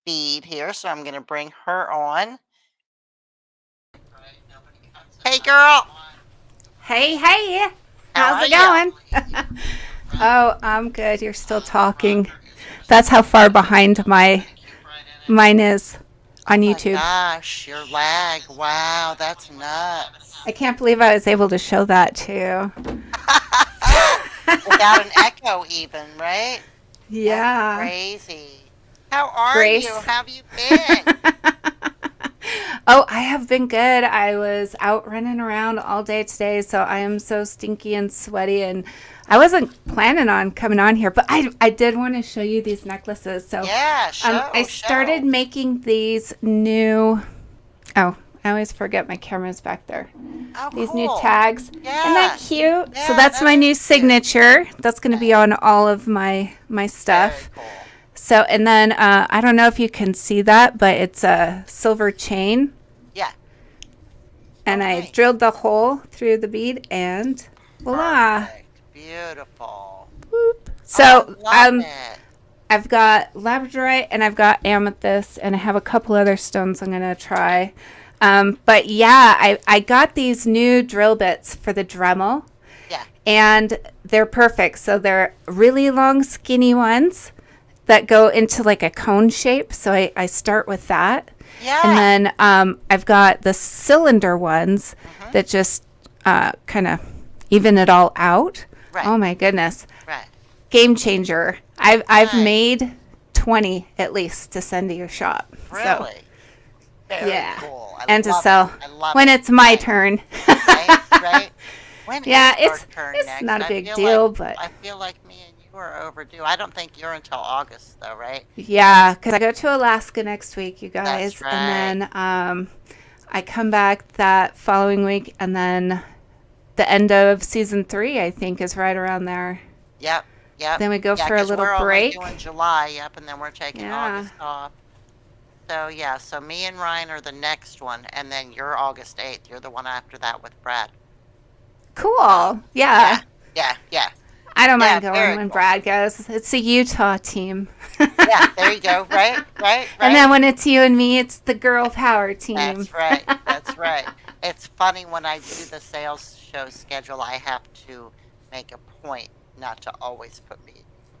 feed here. So I'm going to bring her on. Hey, girl. Hey, How how's are it ya? going? Oh, I'm good. You're still talking. That's how far behind mine is on My YouTube. gosh, your lag. Wow, that's nuts. I can't believe I was able to show that too. Without an echo even, right? That's Yeah. crazy. How are you? Grace. How have you been? Oh, I have been good. I was out running around all day today, so I am so stinky and sweaty, and I wasn't planning on coming on here, but I did want to show you these necklaces. So Yeah, I started making these new. Oh, I always forget my camera's back there. Oh, These cool. new tags. Yeah. Isn't that cute? Yeah, So that's my that new is cute. signature. That's going to be on all of my stuff. Very cool. So, and then I don't know if you can see that, but it's a silver chain. Yeah. And I nice. drilled the hole through the bead, and voila. Perfect. Beautiful. Boop. Oh, So I love it. I've got labradorite and I've got amethyst, and I have a couple other stones I'm going to try. But yeah, I got these new drill bits for the Dremel. Yeah. And they're perfect. So they're really long, skinny ones that go into like a cone shape. So I start with that. Yeah. And then I've got the cylinder ones that just kind of even it all out. Right. Oh my goodness. Right. Game changer. I've Nice. made 20 at least to send to your shop. So, Really? Very yeah. cool. I and to love sell it. I love when it. it's my Right. turn. Right? Right? When Yeah, is our it's turn it's next? not a I big feel deal, like, but I feel like me and you are overdue. I don't think you're until August, though, right? yeah, because I go to Alaska next week, you guys, That's right. and then I come back that following week, and then the end of season 3, I think, is right around there. Yep. Yep. Then we go Yeah, for a 'cause little we're break. only doing July, yep, and then we're taking Yeah. August off. So yeah, so me and Ryan are the next one, and then you're August 8th. You're the one after that with Brad. Cool. Yeah. Yeah. I don't Yeah, mind going very when cool. Brad goes. It's a Utah team. Yeah, there you go. Right. And then when it's you and me, it's the girl power team. That's right. That's right. It's funny when I do the sales show schedule, I have to make a point not to always put me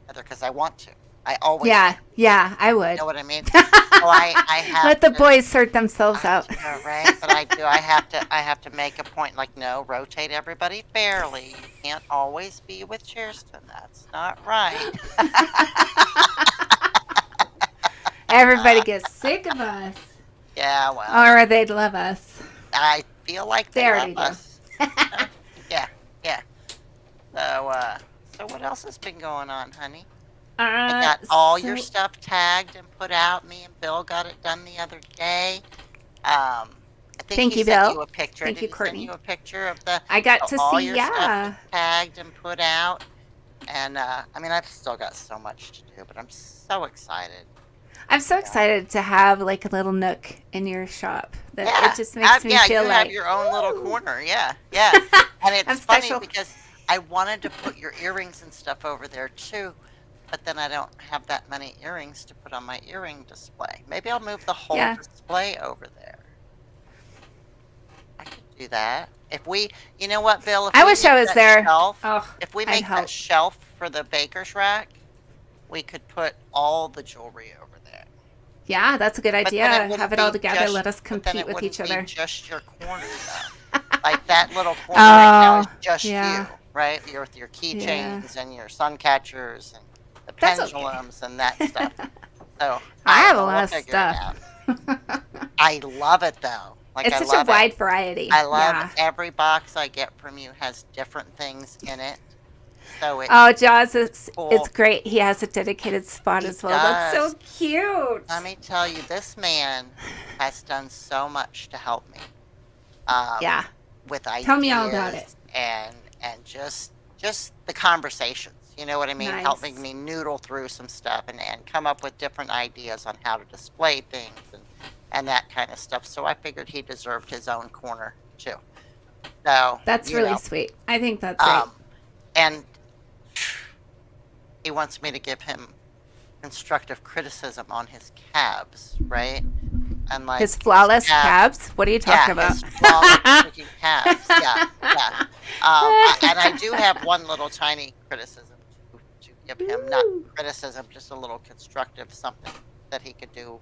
together because I want to. I always Yeah, I would. You know what I mean? So I have Let the to, boys sort themselves out. know, right? But I do. I have to make a point. Like, no, rotate everybody fairly. You can't always be with Kirsten. That's not right. Everybody gets sick of us. Yeah, well, Or they'd love us. I feel like They they already love do. us. Yeah. So what else has been going on, honey? I got all your stuff tagged and put out. Me and Bill got it done the other day. I think Thank he you, sent Bill. you a picture. Thank Did you, he Courtney. send you a picture of the I got to all see, your stuff yeah. is tagged and put out? And I mean, I've still got so much to do, but I'm so excited. I'm so excited to have like a little nook in your shop. That Yeah, it just makes me feel you like have your own little woo. corner. Yeah. And it's I'm funny special. because I wanted to put your earrings and stuff over there too, but then I don't have that many earrings to put on my earring display. Maybe I'll move the whole Yeah. display over there. I could do that. If we, you know what, Bill? If I we wish I make was that there. Shelf, Oh, if we I'd make help. that shelf for the baker's rack, we could put all the jewelry over there. Yeah, that's a good But idea. then wouldn't Have it all be together. just- Let us but then compete it with each wouldn't be other. just your corner, though. Like that little corner right now is Oh, just yeah. you, right? With your keychains and your sun catchers and the That's okay. pendulums and that stuff. So I have a we'll lot of figure it stuff. out. I love it though. Like It's I such a love it. wide variety. I love Yeah. every box I get from you has different things in it. So it's Oh, Jaws, it's cool. great. He has a dedicated spot He as well. That's so does. cute. Let me tell you, this man has done so much to help me. Yeah. With ideas. Tell me all about it. And just the conversations. You know what I mean? Nice. Helping me noodle through some stuff and come up with different ideas on how to display things and that kind of stuff. So I figured he deserved his own corner too. So That's you really know, sweet. I think that's great. and he wants me to give him constructive criticism on his cabs, right? And like His flawless cabs? What are you talking about? his flawless freaking cabs. Yeah. And I do have one little tiny criticism give him not Ooh. criticism, just a little constructive something that he could do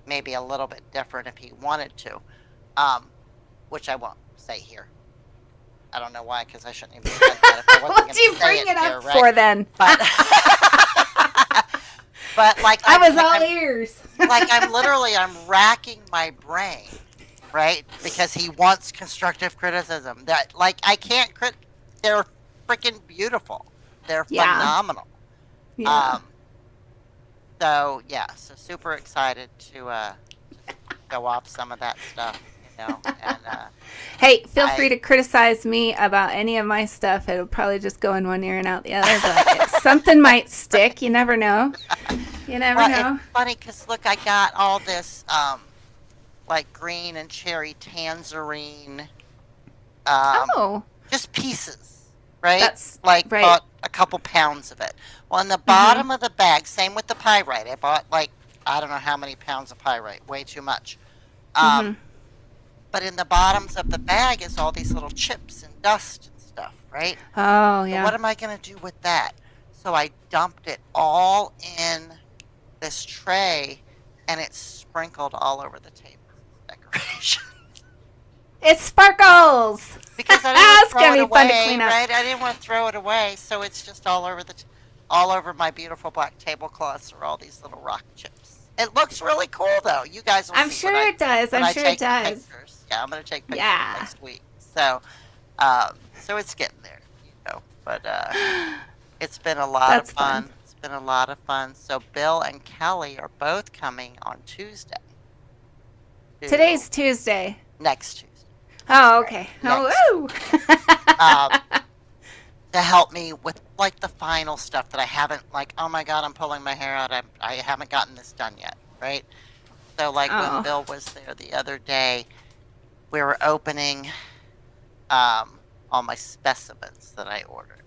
maybe a little bit different if he wanted to, which I won't say here. I don't know why, because I shouldn't even have said that if I wasn't What'd going you to say bring it it here, up right? for then? But, but like I was like all I'm, ears. like I'm racking my brain, right? Because he wants constructive criticism. That like I can't they're freaking beautiful. They're Yeah. phenomenal. Yeah. So yeah, so super excited to show off some of that stuff, and Hey, feel free I to criticize me about any of my stuff. It'll probably just go in one ear and out the other, but something might stick. You never know. You never well, know. it's funny because look, I got all this like green and cherry tangerine, Oh, just pieces, right? that's Like right. bought a couple pounds of it. Well, in the bottom of the bag, same with the pyrite. I bought like I don't know how many pounds of pyrite, way too much. Um, but in the bottoms of the bag is all these little chips and dust and stuff, right? Oh, So yeah. what am I going to do with that? So I dumped it all in this tray, and it's sprinkled all over the table as decoration. It sparkles. Because I didn't want to It's throw gonna it be fun to away, clean up. right? I didn't want to throw it away, so it's just all over all over my beautiful black tablecloths are all these little rock chips. It looks really cool, though. You guys will I'm see sure it does. when I'm I sure take it does. pictures. Yeah, I'm going to take pictures Yeah. next week. So, so it's getting there, But it's been a lot That's of fun. fun. It's been a lot of fun. So Bill and Kelly are both coming on Tuesday. Today's Tuesday. Next Tuesday. Oh, okay. Next. Oh, woo. To help me with like the final stuff that I haven't like, oh my god, I'm pulling my hair out. I haven't gotten this done yet, right? So like Oh. when Bill was there the other day, we were opening all my specimens that I ordered.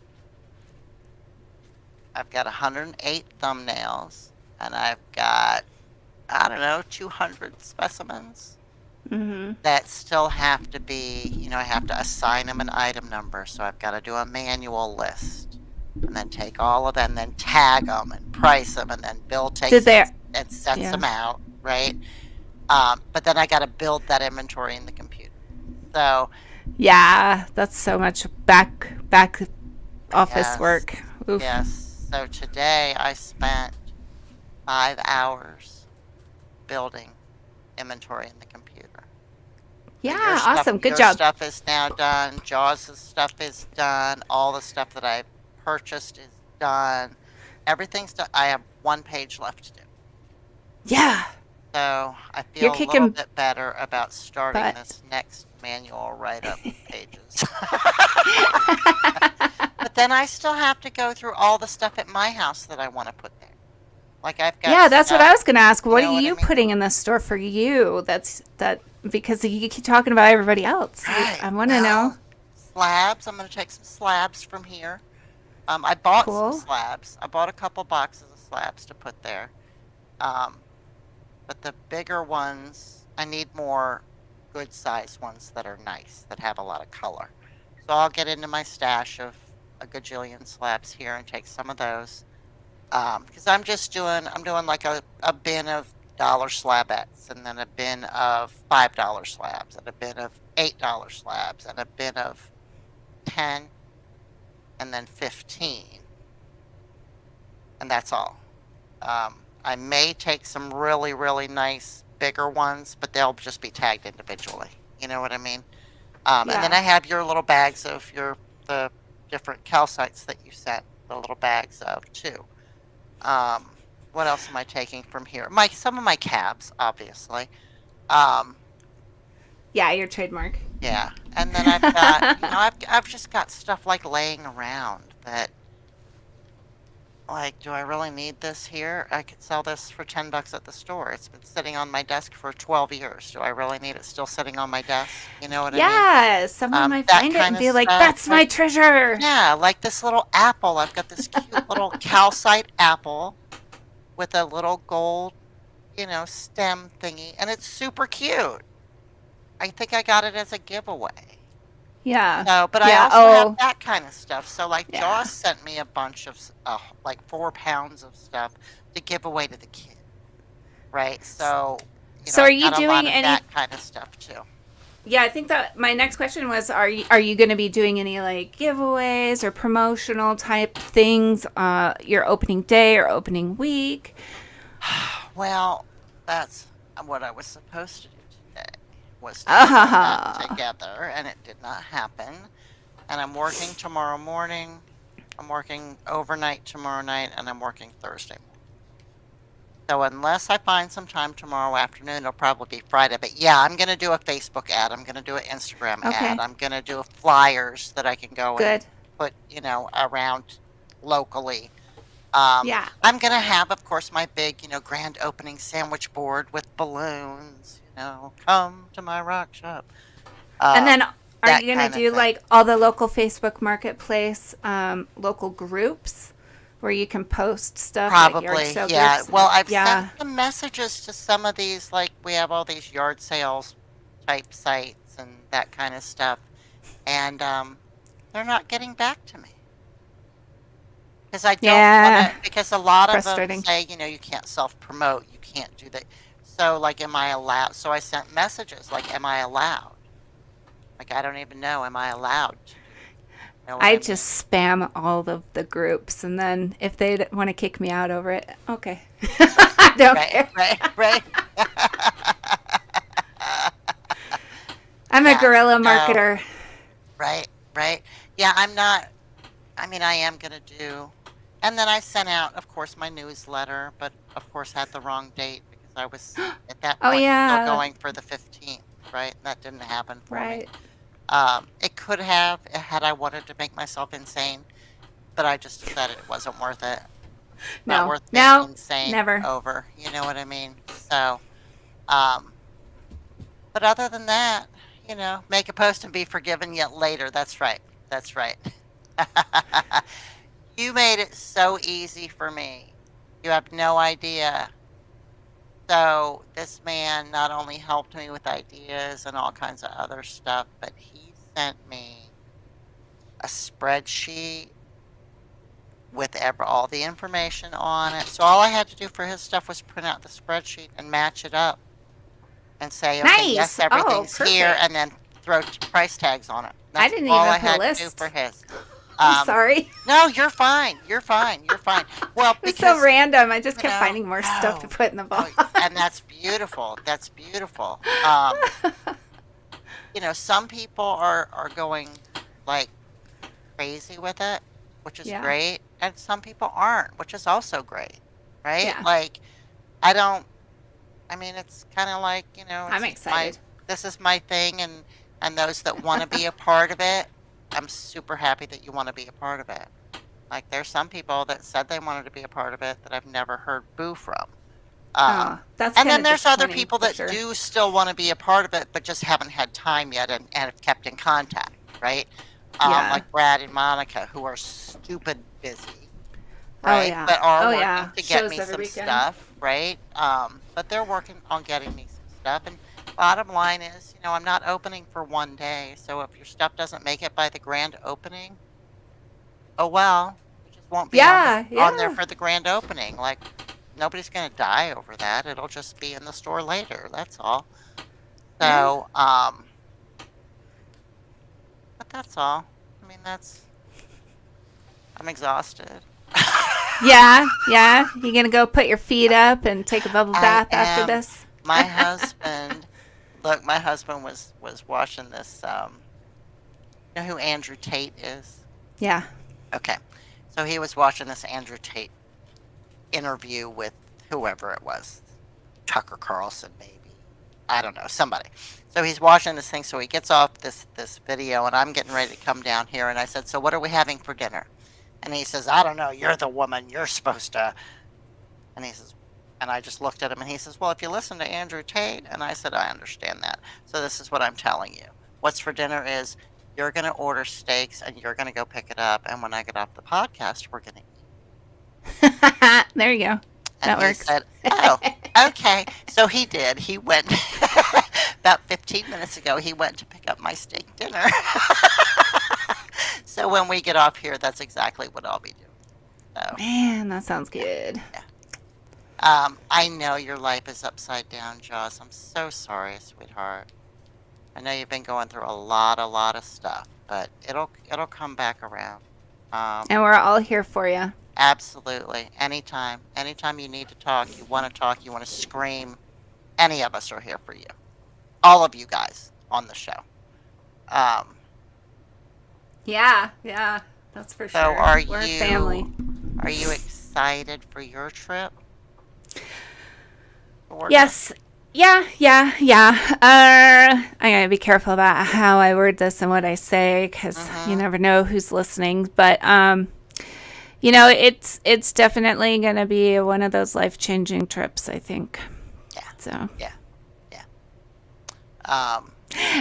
I've got 108 thumbnails, and I've got, I don't know, 200 specimens that still have to be, I have to assign them an item number. So I've got to do a manual list and then take all of them, and then tag them and price them, and then Bill takes them and sets them out, right? But then I got to build that inventory in the computer. So Yeah, that's so much back office yes, work. Oof. yes. So today I spent 5 hours building inventory in the computer. Yeah, awesome. Good your job. stuff is now done. Jaws' stuff is done. All the stuff that I purchased is done. Everything's done. I have 1 page left to do. Yeah. So I You're feel a kicking little bit better about starting butt. this next manual write-up pages. But then I still have to go through all the stuff at my house that I want to put there. Like I've got Yeah, that's what I was going to ask. What know are what I you mean? putting in the store for you? Because you keep talking about everybody else. Right. I want to know. Slabs. I'm going to take some slabs from here. I bought Cool. some slabs. I bought a couple boxes of slabs to put there. But the bigger ones, I need more good sized ones that are nice, that have a lot of color. So I'll get into my stash of a gajillion slabs here and take some of those. Because I'm doing like a bin of $1 slabettes, and then a bin of $5 slabs, and a bin of $8 slabs, and a bin of 10, and then 15. And that's all. I may take some really, really nice bigger ones, but they'll just be tagged individually. You know what I mean? And then I have your little bags of the different calcites that you sent, the little bags of too. What else am I taking from here? Some of my cabs, obviously. Yeah, your trademark. Yeah, and then I've got, I've just got stuff like laying around that, like, do I really need this here? I could sell this for $10 at the store. It's been sitting on my desk for 12 years. Do I really need it still sitting on my desk? You know what I mean? Yeah, someone might that find it kind and of be like, stuff, "That's my treasure." Yeah, like this little apple. I've got this cute little calcite apple with a little gold, stem thingy, and it's super cute. I think I got it as a giveaway. Yeah. So, but I Yeah. also have that kind of stuff. So, like, Yeah. Joss sent me a bunch of, like, 4 pounds of stuff to give away to the kids, right? So, So are I've you got a lot doing of any? that kind of stuff too. Yeah, I think that my next question was, are you going to be doing any like giveaways or promotional type things your opening day or opening week? Well, that's what I was supposed to do today, was to put all that Ah, together, and it did not happen. And I'm working tomorrow morning. I'm working overnight tomorrow night, and I'm working Thursday morning. So unless I find some time tomorrow afternoon, it'll probably be Friday. But yeah, I'm going to do a Facebook ad. I'm going to do an Instagram ad. okay. I'm going to do flyers that I can go and Good. put, around locally. Yeah. I'm going to have, of course, my big, grand opening sandwich board with balloons, come to my rock shop. And then are That you going kind to of do thing. like all the local Facebook Marketplace local groups where you can post stuff like yard Probably, sale yeah. groups? Well, I've Yeah. sent some messages to some of these, like we have all these yard sales type sites and that kind of stuff, and they're not getting back to me because I don't want Yeah. to. Because a lot of them Frustrating. say, you can't self promote, you can't do that. So, like, am I allowed? So I sent messages like, am I allowed? Like, I don't even know, am I allowed to do? You know what I I mean? just spam all of the groups, and then if they want to kick me out over it, okay. I don't Right, care. right. I'm a Yeah. guerrilla No. marketer. Right, right. Yeah, I'm not. I mean, I am going to do. And then I sent out, of course, my newsletter, but of course had the wrong date because I was at that Oh, point still yeah. going for the 15th, right? That didn't happen for me. Right. It could have had I wanted to make myself insane, but I just decided it wasn't worth it. Not No. worth being No. insane Never. over. You know what I mean? So, um, but other than that, make a post and be forgiven yet later. That's right. That's right. You made it so easy for me. You have no idea. So this man not only helped me with ideas and all kinds of other stuff, but he sent me a spreadsheet with all the information on it. So all I had to do for his stuff was print out the spreadsheet and match it up and say, okay, yes, Nice. Oh, everything's here, perfect. and then throw price tags on it. I That's didn't all even I put a had to do list. for his. I'm sorry. No, you're fine. You're fine. You're fine. Well, It was because so random. I just you kept know, finding more stuff to no, put in the no, box. and that's beautiful. That's beautiful. Some people are going like crazy with it, which is Yeah. great, and some people aren't, which is also great, right? Yeah. Like, I don't. I mean, it's kind of like I'm excited. this is my thing, and those that want to be a part of it, I'm super happy that you want to be a part of it. Like, there's some people that said they wanted to be a part of it that I've never heard boo from. Oh, that's And kind then of there's other disappointing people for that sure. do still want to be a part of it, but just haven't had time yet and have kept in contact, right? Yeah. Like Brad and Monica, who are stupid busy, Oh, right? yeah. But are Oh, working yeah. to get Shows me every some weekend. stuff, right? But they're working on getting me some stuff. And bottom line is, I'm not opening for one day. So if your stuff doesn't make it by the grand opening, oh well, it just won't be Yeah. on there Yeah. for the grand opening. Like, nobody's going to die over that. It'll just be in the store later. That's all. Yeah. So, but that's all. I mean, I'm exhausted. Yeah. Yeah. You gonna go put your feet up and take a bubble I bath after am. this? My husband, look, my husband was watching this. You know who Andrew Tate is? Yeah. Okay. So he was watching this Andrew Tate interview with whoever it was, Tucker Carlson, maybe. I don't know, somebody. So he's watching this thing. So he gets off this video, and I'm getting ready to come down here. And I said, "So what are we having for dinner?" And he says, "I don't know. You're the woman. You're supposed to." And he says, and I just looked at him, and he says, "Well, if you listen to Andrew Tate," and I said, "I understand that. So this is what I'm telling you. What's for dinner is you're going to order steaks, and you're going to go pick it up. And when I get off the podcast, we're going to eat." There you go. And That he works. said, "Oh, okay." So he did. He went. About 15 minutes ago, he went to pick up my steak dinner. So when we get off here, that's exactly what I'll be doing. So, Man, that sounds good. I know your life is upside down, Joss. I'm so sorry, sweetheart. I know you've been going through a lot of stuff, but it'll come back around. And we're all here for you. Absolutely. Anytime you need to talk, you want to scream, any of us are here for you. All of you guys on the show. Yeah, that's for So sure. We're a family. Are you excited for your trip? Yes. Yeah. I gotta be careful about how I word this and what I say, because you never know who's listening. But it's definitely gonna be one of those life-changing trips, I think. Yeah. So. Yeah.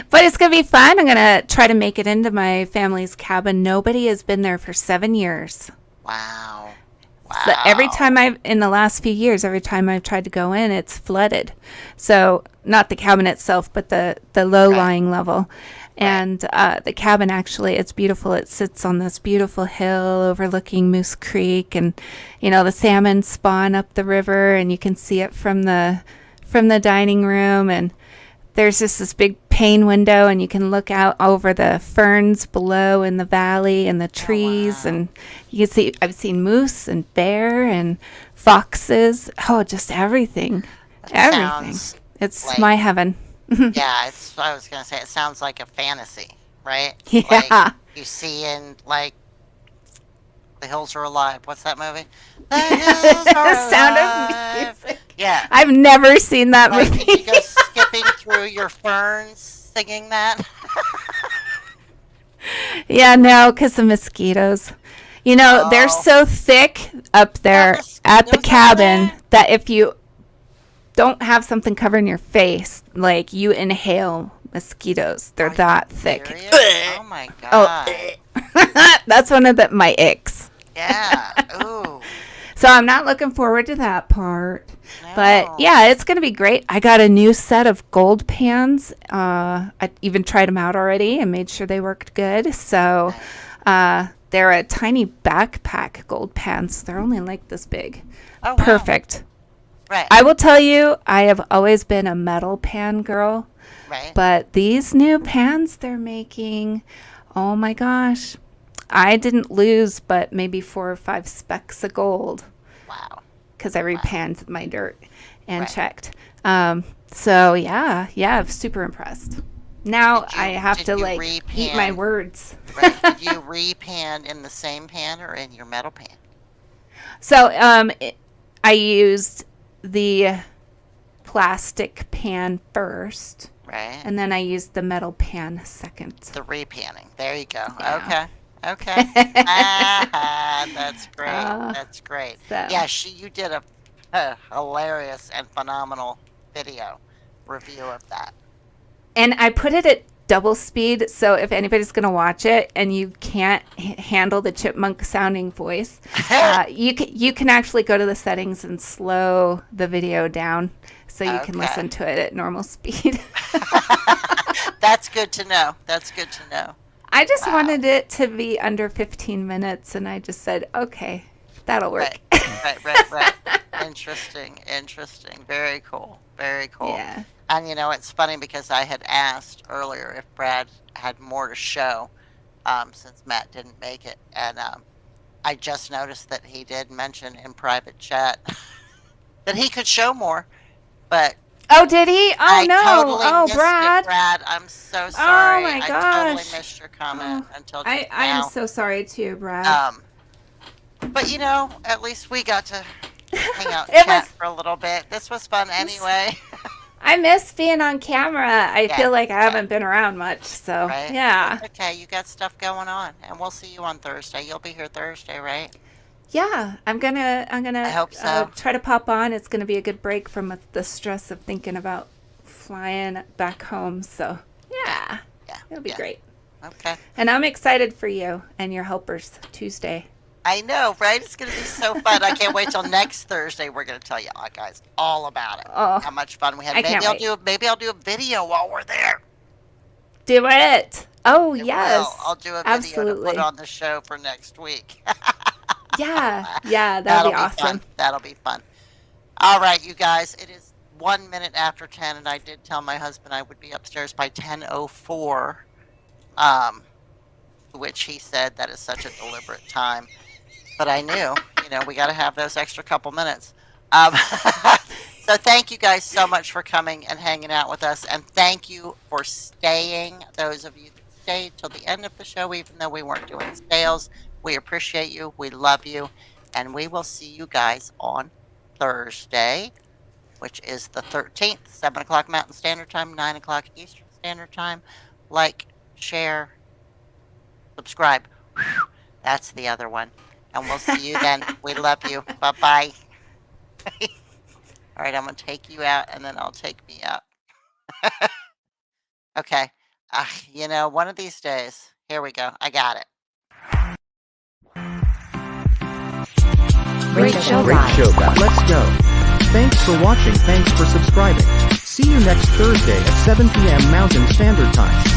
But it's gonna be fun. I'm gonna try to make it into my family's cabin. Nobody has been there for 7 years. Wow. So every time in the last few years, every time I've tried to go in, it's flooded. So not the cabin itself, but the low-lying level. And the cabin, actually, it's beautiful. It sits on this beautiful hill overlooking Moose Creek, and the salmon spawn up the river, and you can see it from the dining room. And there's just this big pane window, and you can look out over the ferns below in the valley and the trees. And you can see, I've seen moose and bear and foxes. Oh, just everything. Everything. It's like, my heaven. Yeah, I was going to say, it sounds like a fantasy, right? Yeah. Like you see in, like, The Hills Are Alive. What's that movie? The Hills Are The Sound of Alive. Music. Yeah. I've never seen that Like, movie. you go skipping through your ferns singing that. Yeah, no, because the mosquitoes. They're so thick up there at the mosquitoes cabin up there? that if you don't have something covering your face, like, you inhale mosquitoes. They're that thick. Serious? Oh my god. That's one of my icks. Yeah. Ooh. So I'm not looking forward to that part. No. But yeah, it's going to be great. I got a new set of gold pans. I even tried them out already and made sure they worked good. So they're a tiny backpack gold pans. They're only like this big. Oh, wow. Perfect. Right. I will tell you, I have always been a metal pan girl. Right. But these new pans they're making, oh my gosh. I didn't lose but maybe 4 or 5 specks of gold. Wow. Because I repanned my dirt and Right. checked. So yeah, I'm super impressed. Now I have to eat my words. Right. Did you repan in the same pan or in your metal pan? So I used the plastic pan first, Right. and then I used the metal pan second. The repanning. There you go. Yeah. Okay. That's great. That's great. So. Yeah, you did a hilarious and phenomenal video review of that. And I put it at double speed, so if anybody's going to watch it and you can't handle the chipmunk sounding voice, you can actually go to the settings and slow the video down so you can listen to it at normal speed. That's good to know. I just wanted it to be under 15 minutes, and I just said, okay, that'll work. Right. Interesting. Very cool. Yeah. And it's funny because I had asked earlier if Brad had more to show, since Matt didn't make it, and I just noticed that he did mention in private chat that he could show more, but Oh, did he? Oh, I no. totally missed Brad. it, Brad. I'm so sorry. my I gosh. totally missed your comment until just I now. am so sorry too, Brad. But at least we got to hang out It and chat was- for a little bit. This was fun anyway. I miss being on camera. I Yeah, feel like I yeah. haven't been around much, so Right? yeah. It's okay, you got stuff going on, and we'll see you on Thursday. You'll be here Thursday, right? Yeah, I'm gonna I hope so. try to pop on. It's gonna be a good break from the stress of thinking about flying back home. So yeah, Yeah. it'll be great. Okay. And I'm excited for you and your helpers Tuesday. I know, right? It's going to be so fun. I can't wait till next Thursday. We're going to tell you, guys, all about it. Oh, How much fun we had. I can't wait. Maybe I'll do a video while we're there. Do it. Oh, I yes. will. I'll do a video Absolutely. to put on the show for next week. Yeah, that'll be awesome. Fun. That'll be fun. All right, you guys. It is 1 minute after 10, and I did tell my husband I would be upstairs by 10:04. Which he said that is such a deliberate time. But I knew, we got to have those extra couple minutes. So thank you guys so much for coming and hanging out with us. And thank you for staying. Those of you that stayed till the end of the show, even though we weren't doing sales, we appreciate you. We love you. And we will see you guys on Thursday, which is the 13th, 7 o'clock Mountain Standard Time, 9 o'clock Eastern Standard Time. Like, share, subscribe. Whew, that's the other one. And we'll see you then. We love you. Bye-bye. All right, I'm going to take you out, and then I'll take me out. Okay. One of these days. Here we go. I got it. Great show, Great guys. show, guys. Let's go. Thanks for watching. Thanks for subscribing. See you next Thursday at 7 p.m. Mountain Standard Time.